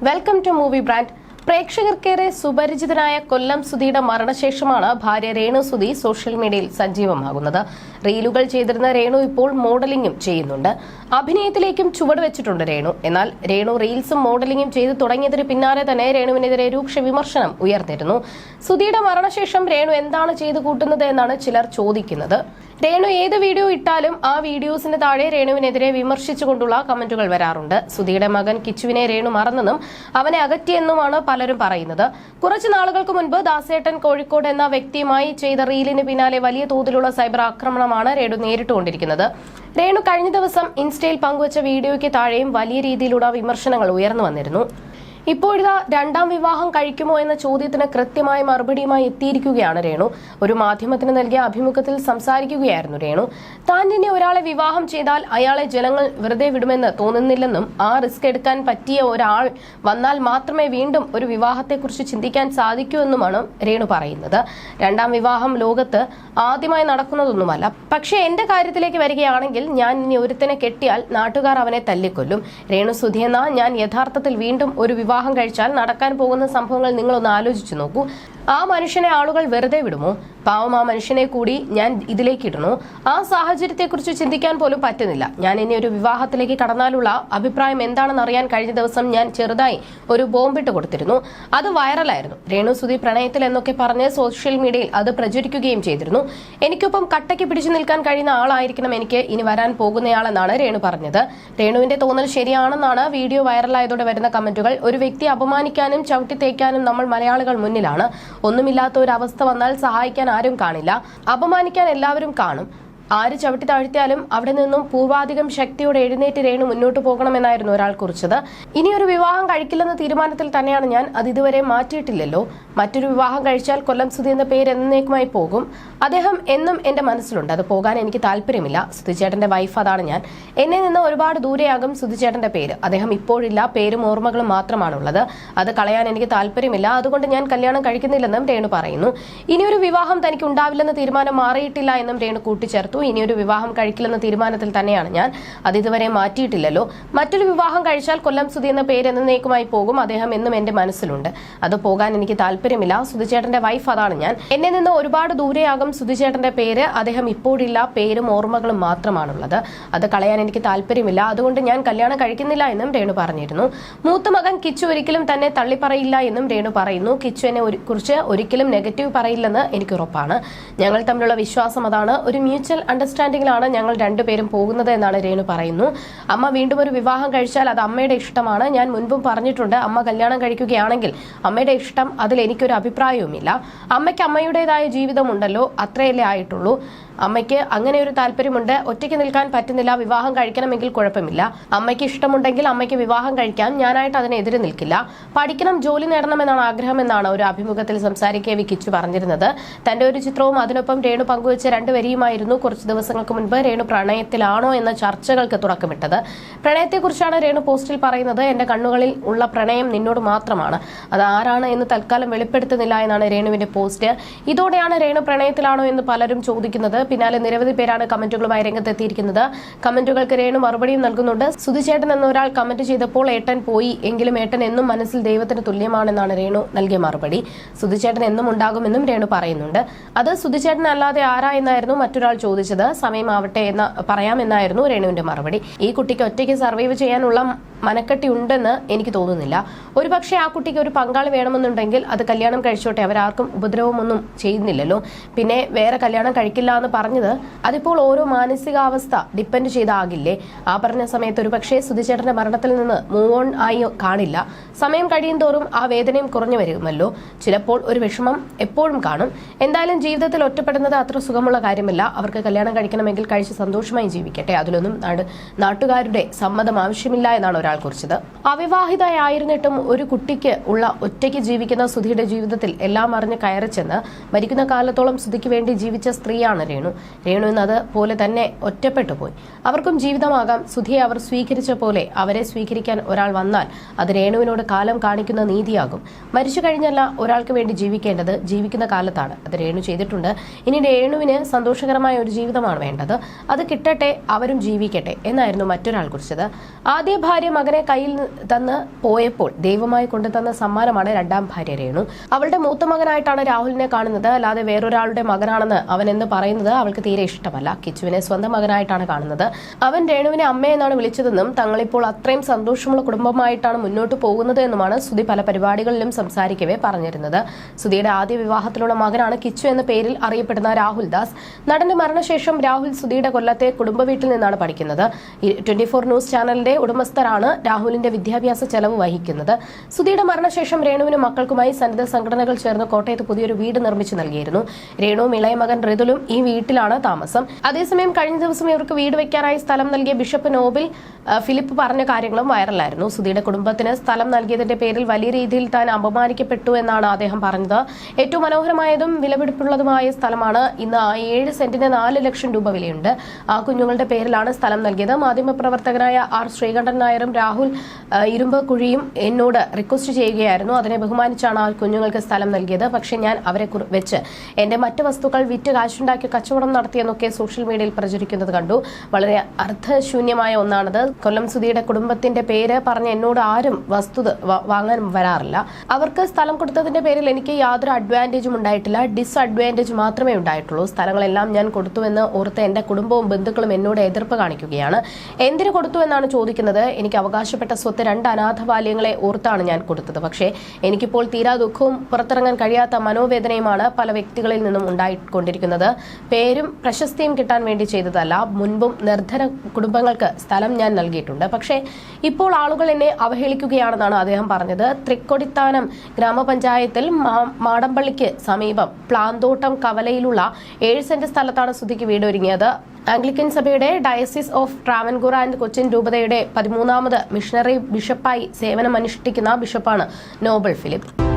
Welcome to movie brand. പ്രേക്ഷകർക്കേറെ സുപരിചിതനായ കൊല്ലം സുധിയുടെ മരണശേഷമാണ് ഭാര്യ രേണു സുധി സോഷ്യൽ മീഡിയയിൽ സജീവമാകുന്നത്. റീലുകൾ ചെയ്തിരുന്ന രേണു ഇപ്പോൾ മോഡലിംഗും ചെയ്യുന്നുണ്ട്. അഭിനയത്തിലേക്കും ചുവട് വെച്ചിട്ടുണ്ട് രേണു. എന്നാൽ രേണു റീൽസും മോഡലിംഗും ചെയ്തു തുടങ്ങിയതിന് പിന്നാലെ തന്നെ രേണുവിനെതിരെ രൂക്ഷ വിമർശനം ഉയർന്നിരുന്നു. സുധിയുടെ മരണശേഷം രേണു എന്താണ് ചെയ്തു കൂട്ടുന്നത് എന്നാണ് ചിലർ ചോദിക്കുന്നത്. രേണു ഏത് വീഡിയോ ഇട്ടാലും ആ വീഡിയോസിന് താഴെ രേണുവിനെതിരെ വിമർശിച്ചുകൊണ്ടുള്ള കമന്റുകൾ വരാറുണ്ട്. സുധിയുടെ മകൻ കിച്ചുവിനെ രേണു മറന്നെന്നും അവനെ അകറ്റിയെന്നുമാണ് പലരും പറയുന്നത്. കുറച്ചു നാളുകൾക്ക് മുൻപ് ദാസേട്ടൻ കോഴിക്കോട് എന്ന വ്യക്തിയുമായി ചെയ്ത റീലിന് പിന്നാലെ വലിയ തോതിലുള്ള സൈബർ ആക്രമണമാണ് രേണു നേരിട്ടുകൊണ്ടിരിക്കുന്നത്. രേണു കഴിഞ്ഞ ദിവസം ഇൻസ്റ്റയിൽ പങ്കുവച്ച വീഡിയോയ്ക്ക് താഴെയും വലിയ രീതിയിലുള്ള വിമർശനങ്ങൾ ഉയർന്നു വന്നിരുന്നു. ഇപ്പോഴിതാ രണ്ടാം വിവാഹം കഴിക്കുമോ എന്ന ചോദ്യത്തിന് കൃത്യമായ മറുപടിയുമായി എത്തിയിരിക്കുകയാണ് രേണു. ഒരു മാധ്യമത്തിന് നൽകിയ അഭിമുഖത്തിൽ സംസാരിക്കുകയായിരുന്നു രേണു. താൻ ഇനി ഒരാളെ വിവാഹം ചെയ്താൽ അയാളെ ജനങ്ങൾ വെറുതെ വിടുമെന്ന് തോന്നുന്നില്ലെന്നും ആ റിസ്ക് എടുക്കാൻ പറ്റിയ ഒരാൾ വന്നാൽ മാത്രമേ വീണ്ടും ഒരു വിവാഹത്തെക്കുറിച്ച് ചിന്തിക്കാൻ സാധിക്കൂ എന്നുമാണ് രേണു പറയുന്നത്. രണ്ടാം വിവാഹം ലോകത്ത് ആദ്യമായി നടക്കുന്നതൊന്നുമല്ല. പക്ഷേ എന്റെ കാര്യത്തിലേക്ക് വരികയാണെങ്കിൽ ഞാൻ ഇനി ഒരുത്തനെ കെട്ടിയാൽ നാട്ടുകാർ അവനെ തല്ലിക്കൊല്ലും. രേണു സുധി എന്ന ഞാൻ യഥാർത്ഥത്തിൽ വീണ്ടും ഒരു വിവാഹം കഴിച്ചാൽ നടക്കാൻ പോകുന്ന സംഭവങ്ങൾ നിങ്ങളൊന്ന് ആലോചിച്ചു നോക്കൂ. ആ മനുഷ്യനെ ആളുകൾ വെറുതെ വിടുമോ? പാവം ആ മനുഷ്യനെ കൂടി ഞാൻ ഇതിലേക്ക് ഇടണോ? ആ സാഹചര്യത്തെക്കുറിച്ച് ചിന്തിക്കാൻ പോലും പറ്റുന്നില്ല. ഞാൻ ഇനി ഒരു വിവാഹത്തിലേക്ക് കടന്നാലുള്ള അഭിപ്രായം എന്താണെന്ന് അറിയാൻ കഴിഞ്ഞ ദിവസം ഞാൻ ചെറുതായി ഒരു ബോംബിട്ട് കൊടുത്തിരുന്നു. അത് വൈറലായിരുന്നു. രേണു സുധി പ്രണയത്തിൽ എന്നൊക്കെ പറഞ്ഞ് സോഷ്യൽ മീഡിയയിൽ അത് പ്രചരിക്കുകയും ചെയ്തിരുന്നു. എനിക്കൊപ്പം കട്ടയ്ക്ക് പിടിച്ചു നിൽക്കാൻ കഴിയുന്ന ആളായിരിക്കണം എനിക്ക് ഇനി വരാൻ പോകുന്നയാളെന്നാണ് രേണു പറഞ്ഞത്. രേണുവിന്റെ തോന്നൽ ശരിയാണെന്നാണ് വീഡിയോ വൈറലായതോടെ വരുന്ന കമന്റുകൾ. ഒരു വ്യക്തിയെ അപമാനിക്കാനും ചവിട്ടിത്തേക്കാനും നമ്മൾ മലയാളികൾ മുന്നിലാണ്. ഒന്നുമില്ലാത്ത ഒരു അവസ്ഥ വന്നാൽ സഹായിക്കാൻ ആരും കാണില്ല, അപമാനിക്കാൻ എല്ലാവരും കാണും. ആര് ചവിട്ടി താഴ്ത്തിയാലും അവിടെ നിന്നും പൂർവാധികം ശക്തിയോടെ എഴുന്നേറ്റ് രേണു മുന്നോട്ട് പോകണമെന്നായിരുന്നു ഒരാൾ കുറിച്ചത്. ഇനിയൊരു വിവാഹം കഴിക്കില്ലെന്ന തീരുമാനത്തിൽ തന്നെയാണ് ഞാൻ. അത് ഇതുവരെ മാറ്റിയിട്ടില്ലല്ലോ. മറ്റൊരു വിവാഹം കഴിച്ചാൽ കൊല്ലം സുധി എന്ന പേര് എന്നേക്കുമായി പോകും. അദ്ദേഹം എന്നും എന്റെ മനസ്സിലുണ്ട്. അത് പോകാൻ എനിക്ക് താല്പര്യമില്ല. സുധിച്ചേട്ടന്റെ വൈഫ് അതാണ് ഞാൻ. എന്നെ നിന്ന് ഒരുപാട് ദൂരെയാകും സുധിച്ചേട്ടന്റെ പേര്. അദ്ദേഹം ഇപ്പോഴില്ല, പേരും ഓർമ്മകളും മാത്രമാണുള്ളത്. അത് കളയാൻ എനിക്ക് താല്പര്യമില്ല. അതുകൊണ്ട് ഞാൻ കല്യാണം കഴിക്കുന്നില്ലെന്നും രേണു പറയുന്നു. ഇനിയൊരു വിവാഹം തനിക്ക് ഉണ്ടാവില്ലെന്ന തീരുമാനം മാറിയിട്ടില്ല എന്നും രേണു കൂട്ടിച്ചേർത്തു. ഇനിയൊരു വിവാഹം കഴിക്കില്ലെന്ന തീരുമാനത്തിൽ തന്നെയാണ് ഞാൻ. അത് ഇതുവരെ മാറ്റിയിട്ടില്ലല്ലോ. മറ്റൊരു വിവാഹം കഴിച്ചാൽ കൊല്ലം സുധി എന്ന പേര് എന്നേക്കുമായി പോകും. അദ്ദേഹം എന്നും എന്റെ മനസ്സിലുണ്ട്. അത് പോകാൻ എനിക്ക് താല്പര്യമില്ല. സുധിച്ചേട്ടന്റെ വൈഫ് അതാണ് ഞാൻ. എന്നെ നിന്ന് ഒരുപാട് ദൂരെയാകും സുധിച്ചേട്ടന്റെ പേര്. അദ്ദേഹം ഇപ്പോഴില്ല, പേരും ഓർമ്മകളും മാത്രമാണുള്ളത്. അത് കളയാൻ എനിക്ക് താല്പര്യമില്ല. അതുകൊണ്ട് ഞാൻ കല്യാണം കഴിക്കുന്നില്ല എന്നും രേണു പറഞ്ഞിരുന്നു. മൂത്ത മകൻ കിച്ചു ഒരിക്കലും തന്നെ തള്ളിപ്പറയില്ല എന്നും രേണു പറയുന്നു. കിച്ചു എന്നെ കുറിച്ച് ഒരിക്കലും നെഗറ്റീവ് പറയില്ലെന്ന് എനിക്ക് ഉറപ്പാണ്. ഞങ്ങൾ തമ്മിലുള്ള വിശ്വാസം അതാണ്. ഒരു മ്യൂച്വൽ അണ്ടർസ്റ്റാൻഡിംഗിലാണ് ഞങ്ങൾ രണ്ടുപേരും പോകുന്നത് എന്നാണ് രേണു പറയുന്നു. അമ്മ വീണ്ടും ഒരു വിവാഹം കഴിച്ചാൽ അത് അമ്മയുടെ ഇഷ്ടമാണ്. ഞാൻ മുൻപും പറഞ്ഞിട്ടുണ്ട്, അമ്മ കല്യാണം കഴിക്കുകയാണെങ്കിൽ അമ്മയുടെ ഇഷ്ടം, അതിൽ എനിക്കൊരു അഭിപ്രായവുമില്ല. അമ്മയ്ക്ക് അമ്മയുടേതായ ജീവിതമുണ്ടല്ലോ, അത്രയല്ലേ ആയിട്ടുള്ളൂ. അമ്മയ്ക്ക് അങ്ങനെ ഒരു താല്പര്യമുണ്ട്. ഒറ്റയ്ക്ക് നിൽക്കാൻ പറ്റുന്നില്ല, വിവാഹം കഴിക്കണമെങ്കിൽ കുഴപ്പമില്ല. അമ്മയ്ക്ക് ഇഷ്ടമുണ്ടെങ്കിൽ അമ്മയ്ക്ക് വിവാഹം കഴിക്കാം. ഞാനായിട്ട് അതിനെതിരെ നിൽക്കില്ല. പഠിക്കണം, ജോലി നേടണമെന്നാണ് ആഗ്രഹമെന്നാണ് ഒരു അഭിമുഖത്തിൽ സംസാരിക്കവേ കിച്ചു പറഞ്ഞിരുന്നത്. തന്റെ ഒരു ചിത്രവും അതിനൊപ്പം രേണു പങ്കുവച്ച രണ്ടുവരിയുമായിരുന്നു കുറച്ച് ദിവസങ്ങൾക്ക് മുൻപ് രേണു പ്രണയത്തിലാണോ എന്ന ചർച്ചകൾക്ക് തുടക്കമിട്ടത്. പ്രണയത്തെക്കുറിച്ചാണ് രേണു പോസ്റ്റിൽ പറയുന്നത്. എന്റെ കണ്ണുകളിൽ ഉള്ള പ്രണയം നിന്നോട് മാത്രമാണ്. അത് ആരാണ് എന്ന് തൽക്കാലം വെളിപ്പെടുത്തുന്നില്ല എന്നാണ് രേണുവിന്റെ പോസ്റ്റ്. ഇതോടെയാണ് രേണു പ്രണയത്തിലാണോ എന്ന് പലരും ചോദിക്കുന്നത്. പിന്നാലെ നിരവധി പേരാണ് കമന്റുകളുമായി രംഗത്തെത്തിയിരിക്കുന്നത്. കമന്റുകൾക്ക് രേണു മറുപടിയും നൽകുന്നുണ്ട്. സുധിച്ചേട്ടൻ എന്ന ഒരാൾ കമന്റ് ചെയ്തപ്പോൾ ഏട്ടൻ പോയി, എങ്കിലും ഏട്ടൻ എന്നും മനസ്സിൽ ദൈവത്തിന് തുല്യമാണെന്നാണ് രേണു നൽകിയ മറുപടി. സുധിച്ചേട്ടൻ എന്നും ഉണ്ടാകുമെന്നും രേണു പറയുന്നുണ്ട്. അത് സുധിച്ചേട്ടൻ അല്ലാതെ ആരാ എന്നായിരുന്നു മറ്റൊരാൾ ചോദിച്ചത്. സമയമാവട്ടെ എന്ന് പറയാമെന്നായിരുന്നു രേണുവിന്റെ മറുപടി. ഈ കുട്ടിക്ക് ഒറ്റയ്ക്ക് സർവൈവ് ചെയ്യാനുള്ള മനക്കെട്ടി ഉണ്ടെന്ന് എനിക്ക് തോന്നുന്നില്ല. ഒരുപക്ഷെ ആ കുട്ടിക്ക് ഒരു പങ്കാളി വേണമെന്നുണ്ടെങ്കിൽ അത് കല്യാണം കഴിച്ചോട്ടെ. അവരാർക്കും ഉപദ്രവമൊന്നും ചെയ്യുന്നില്ലല്ലോ. പിന്നെ വേറെ കല്യാണം കഴിക്കില്ല എന്ന് പറഞ്ഞത് അതിപ്പോൾ ഓരോ മാനസികാവസ്ഥ ഡിപ്പെൻഡ് ചെയ്താകില്ലേ? ആ പറഞ്ഞ സമയത്ത് ഒരുപക്ഷെ സുധിച്ചേട്ടന്റെ മരണത്തിൽ നിന്ന് മൂവ് ഓൺ ആയി കാണില്ല. സമയം കഴിയും തോറും ആ വേദനയും കുറഞ്ഞു വരുമല്ലോ. ചിലപ്പോൾ ഒരു വിഷമം എപ്പോഴും കാണും. എന്തായാലും ജീവിതത്തിൽ ഒറ്റപ്പെടുന്നത് അത്ര സുഖമുള്ള കാര്യമല്ല. അവർക്ക് കല്യാണം കഴിക്കണമെങ്കിൽ കഴിച്ച് സന്തോഷമായി ജീവിക്കട്ടെ. അതിലൊന്നും നാട്ടുകാരുടെ സമ്മതം ആവശ്യമില്ല എന്നാണ് ഒരാൾ കുറിച്ചത്. അവിവാഹിതയായിരുന്നിട്ടും ഒരു കുട്ടിക്ക് ഉള്ള ഒറ്റയ്ക്ക് ജീവിക്കുന്ന സുധിയുടെ ജീവിതത്തിൽ എല്ലാം അറിഞ്ഞ് കയറിച്ചെന്ന് മരിക്കുന്ന കാലത്തോളം സുധിക്ക് വേണ്ടി ജീവിച്ച സ്ത്രീയാണ് രേണു. രേണു എന്നത് പോലെ തന്നെ ഒറ്റപ്പെട്ടു പോയി. അവർക്കും ജീവിതമാകാം. സുധിയെ അവർ സ്വീകരിച്ച പോലെ അവരെ സ്വീകരിക്കാൻ ഒരാൾ വന്നാൽ അത് രേണുവിനോട് കാലം കാണിക്കുന്ന നീതിയാകും. മരിച്ചു കഴിഞ്ഞല്ല ഒരാൾക്ക് വേണ്ടി ജീവിക്കേണ്ടത്, ജീവിക്കുന്ന കാലത്താണ്. അത് രേണു ചെയ്തിട്ടുണ്ട്. ഇനി രേണുവിന് സന്തോഷകരമായ ഒരു ജീവിതമാണ് വേണ്ടത്. അത് കിട്ടട്ടെ, അവരും ജീവിക്കട്ടെ എന്നായിരുന്നു മറ്റൊരാൾ കുറിച്ചത്. ആദ്യ ഭാര്യ മകനെ കയ്യിൽ തന്ന് പോയപ്പോൾ ദൈവമായി കൊണ്ടുതന്ന സമ്മാനമാണ് രണ്ടാം ഭാര്യ രേണു. അവളുടെ മൂത്ത മകനായിട്ടാണ് രാഹുലിനെ കാണുന്നത്, അല്ലാതെ വേറൊരാളുടെ മകനാണെന്ന് അവൻ എന്ന് പറയുന്നത് അവൾക്ക് തീരെ ഇഷ്ടമല്ല. കിച്ചുവിനെ സ്വന്തം മകനായിട്ടാണ് കാണുന്നത്. അവൻ രേണുവിനെ അമ്മയെന്നാണ് വിളിച്ചതെന്നും തങ്ങളിപ്പോൾ അത്രയും സന്തോഷമുള്ള കുടുംബമായിട്ടാണ് മുന്നോട്ട് പോകുന്നത് എന്നുമാണ് സുധി പല പരിപാടികളിലും സംസാരിക്കവേ പറഞ്ഞിരുന്നത്. സുധിയുടെ ആദ്യ വിവാഹത്തിലുള്ള മകനാണ് കിച്ചു എന്ന പേരിൽ അറിയപ്പെടുന്ന രാഹുൽ ദാസ്. നടന്റെ മരണശേഷം രാഹുൽ സുധിയുടെ കൊല്ലത്തെ കുടുംബ വീട്ടിൽ നിന്നാണ് പഠിക്കുന്നത്. 24 ന്യൂസ് ചാനലിന്റെ ഉടമസ്ഥരാണ് രാഹുലിന്റെ വിദ്യാഭ്യാസ ചെലവ് വഹിക്കുന്നത്. സുധിയുടെ മരണശേഷം രേണുവിനും മക്കൾക്കുമായി സന്നദ്ധ സംഘടനകൾ ചേർന്ന് കോട്ടയത്ത് പുതിയൊരു വീട് നിർമ്മിച്ചു നൽകിയിരുന്നു. രേണുവും ഇളയ മകൻ ഋതുലും ഈ വീട്ടിലാണ് താമസം. അതേസമയം കഴിഞ്ഞ ദിവസം ഇവർക്ക് വീട് വയ്ക്കാനായി സ്ഥലം നൽകിയ ബിഷപ്പ് നോബിൽ ഫിലിപ്പ് പറഞ്ഞ കാര്യങ്ങളും വൈറലായിരുന്നു. സുധിയുടെ കുടുംബത്തിന് സ്ഥലം നൽകിയതിന്റെ പേരിൽ വലിയ രീതിയിൽ താൻ അപമാനിക്കപ്പെട്ടു എന്നാണ് അദ്ദേഹം പറഞ്ഞത്. ഏറ്റവും മനോഹരമായതും വിലപിടിപ്പുള്ളതുമായ സ്ഥലമാണ്. ഇന്ന് 7 സെന്റിന് 4 ലക്ഷം രൂപ വിലയുണ്ട്. ആ കുഞ്ഞുങ്ങളുടെ പേരിലാണ് സ്ഥലം നൽകിയത്. മാധ്യമപ്രവർത്തകനായ ആർ ശ്രീകണ്ഠൻ നായരും രാഹുൽ ഇരുമ്പ് കുഴിയും എന്നോട് റിക്വസ്റ്റ് ചെയ്യുകയായിരുന്നു. അതിനെ ബഹുമാനിച്ചാണ് ആ കുഞ്ഞുങ്ങൾക്ക് സ്ഥലം നൽകിയത്. പക്ഷെ ഞാൻ അവരെ വെച്ച് എന്റെ മറ്റ് വസ്തുക്കൾ വിറ്റ് കാശുണ്ടാക്കി കച്ചവടം നടത്തിയെന്നൊക്കെ സോഷ്യൽ മീഡിയയിൽ പ്രചരിക്കുന്നത് കണ്ടു. വളരെ അർത്ഥശൂന്യമായ ഒന്നാണത്. കൊല്ലം സുധിയുടെ കുടുംബത്തിന്റെ പേര് പറഞ്ഞ് എന്നോട് ആരും വസ്തു വാങ്ങാൻ വരാറില്ല. അവർക്ക് സ്ഥലം കൊടുത്തതിന്റെ പേരിൽ എനിക്ക് യാതൊരു അഡ്വാൻറ്റേജും ഉണ്ടായിട്ടില്ല, ഡിസ്അഡ്വാൻറ്റേജ് മാത്രമേ ഉണ്ടായിട്ടുള്ളൂ. സ്ഥലങ്ങളെല്ലാം ഞാൻ കൊടുത്തുവെന്ന് ഓർത്ത് എന്റെ കുടുംബവും ബന്ധുക്കളും എന്നോട് എതിർപ്പ് കാണിക്കുകയാണ്. എന്തിനു കൊടുത്തു എന്നാണ് ചോദിക്കുന്നത്. എനിക്ക് അവകാശപ്പെട്ട സ്വത്ത് 2 അനാഥ ബാല്യങ്ങളെ ഓർത്താണ് ഞാൻ കൊടുത്തത്. പക്ഷേ എനിക്കിപ്പോൾ തീരാ ദുഃഖവും പുറത്തിറങ്ങാൻ കഴിയാത്ത മനോവേദനയുമാണ് പല വ്യക്തികളിൽ നിന്നും ഉണ്ടായിക്കൊണ്ടിരിക്കുന്നത്. പേരും പ്രശസ്തിയും കിട്ടാൻ വേണ്ടി ചെയ്തതല്ല. മുൻപും നിർധന കുടുംബങ്ങൾക്ക് സ്ഥലം ഞാൻ നൽകിയിട്ടുണ്ട്. പക്ഷേ ഇപ്പോൾ ആളുകൾ എന്നെ അവഹേളിക്കുകയാണെന്നാണ് അദ്ദേഹം പറഞ്ഞത്. തൃക്കൊടിത്താനം ഗ്രാമപഞ്ചായത്തിൽ മാടമ്പള്ളിക്ക് സമീപം പ്ലാന്തോട്ടം കവലയിലുള്ള 7 സെന്റ് സ്ഥലത്താണ് സുധിക്ക് വീട് ഒരുങ്ങിയത്. ആംഗ്ലിക്കൻ സഭയുടെ diocese of Travancore and Cochin രൂപതയുടെ 13ാമത് മിഷണറി ബിഷപ്പായി സേവനമനുഷ്ഠിക്കുന്ന ബിഷപ്പാണ് നോബൽ ഫിലിപ്പ്.